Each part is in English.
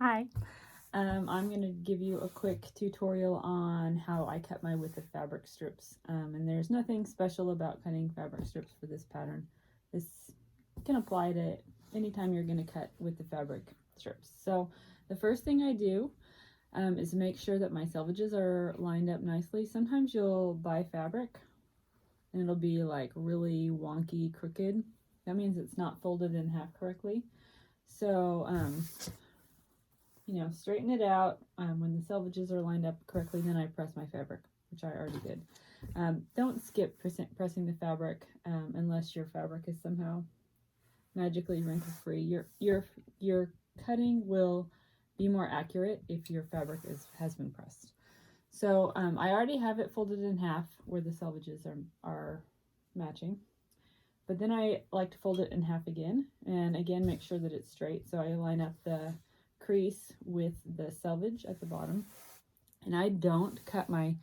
Hi, I'm going to give you a quick tutorial on how I cut my width of fabric strips. And there's nothing special about cutting fabric strips for this pattern. This can apply to anytime you're going to cut with the fabric strips. So the first thing I do is make sure that my selvages are lined up nicely. Sometimes you'll buy fabric and it'll be like really wonky, crooked. That means it's not folded in half correctly. So, straighten it out. When the selvages are lined up correctly, then I press my fabric, which I already did. Don't skip pressing the fabric unless your fabric is somehow magically wrinkle free. Your cutting will be more accurate if your fabric has been pressed. So I already have it folded in half where the selvages are matching. But then I like to fold it in half again, and again make sure that it's straight. So I line up the crease with the selvage at the bottom, and I don't cut my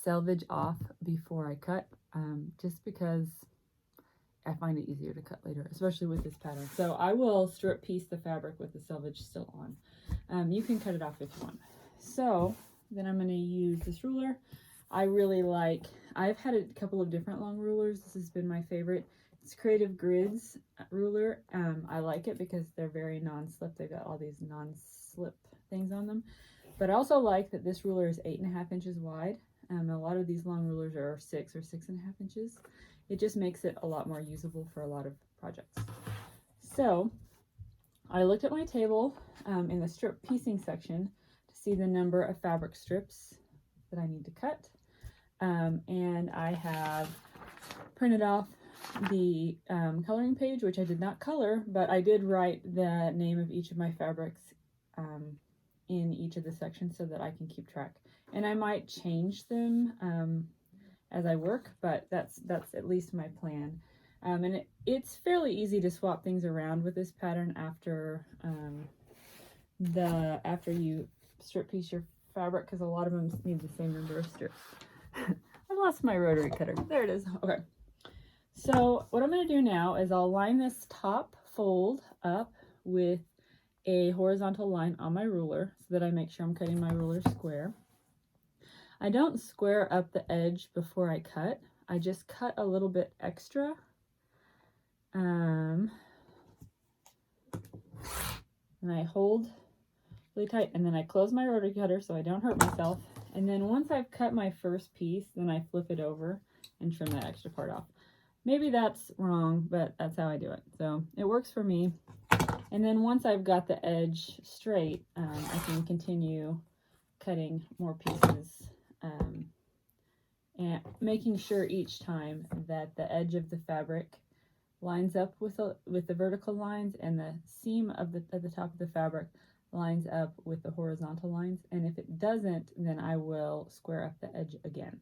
selvage off before I cut, just because I find it easier to cut later, especially with this pattern. So I will strip piece the fabric with the selvage still on. You can cut it off if you want. So then I'm going to use this ruler. I've had a couple of different long rulers. This has been my favorite. It's Creative Grids ruler. I like it because they're very non-slip. They've got all these non-slip things on them. But I also like that this ruler is 8.5 inches wide. A lot of these long rulers are 6 or 6.5 inches. It just makes it a lot more usable for a lot of projects. So I looked at my table in the strip piecing section to see the number of fabric strips that I need to cut. And I have printed off the coloring page, which I did not color, but I did write the name of each of my fabrics in each of the sections so that I can keep track. And I might change them as I work, but that's at least my plan. And it's fairly easy to swap things around with this pattern after you strip piece your fabric, because a lot of them need the same number of strips. I lost my rotary cutter. There it is. Okay. So what I'm going to do now is I'll line this top fold up with a horizontal line on my ruler so that I make sure I'm cutting my ruler square. I don't square up the edge before I cut. I just cut a little bit extra. And I hold really tight, and then I close my rotary cutter so I don't hurt myself. And then once I've cut my first piece, then I flip it over and trim that extra part off. Maybe that's wrong, but that's how I do it. So it works for me. And then once I've got the edge straight, I can continue cutting more pieces and making sure each time that the edge of the fabric lines up with the vertical lines, and the seam at the top of the fabric lines up with the horizontal lines. And if it doesn't, then I will square up the edge again.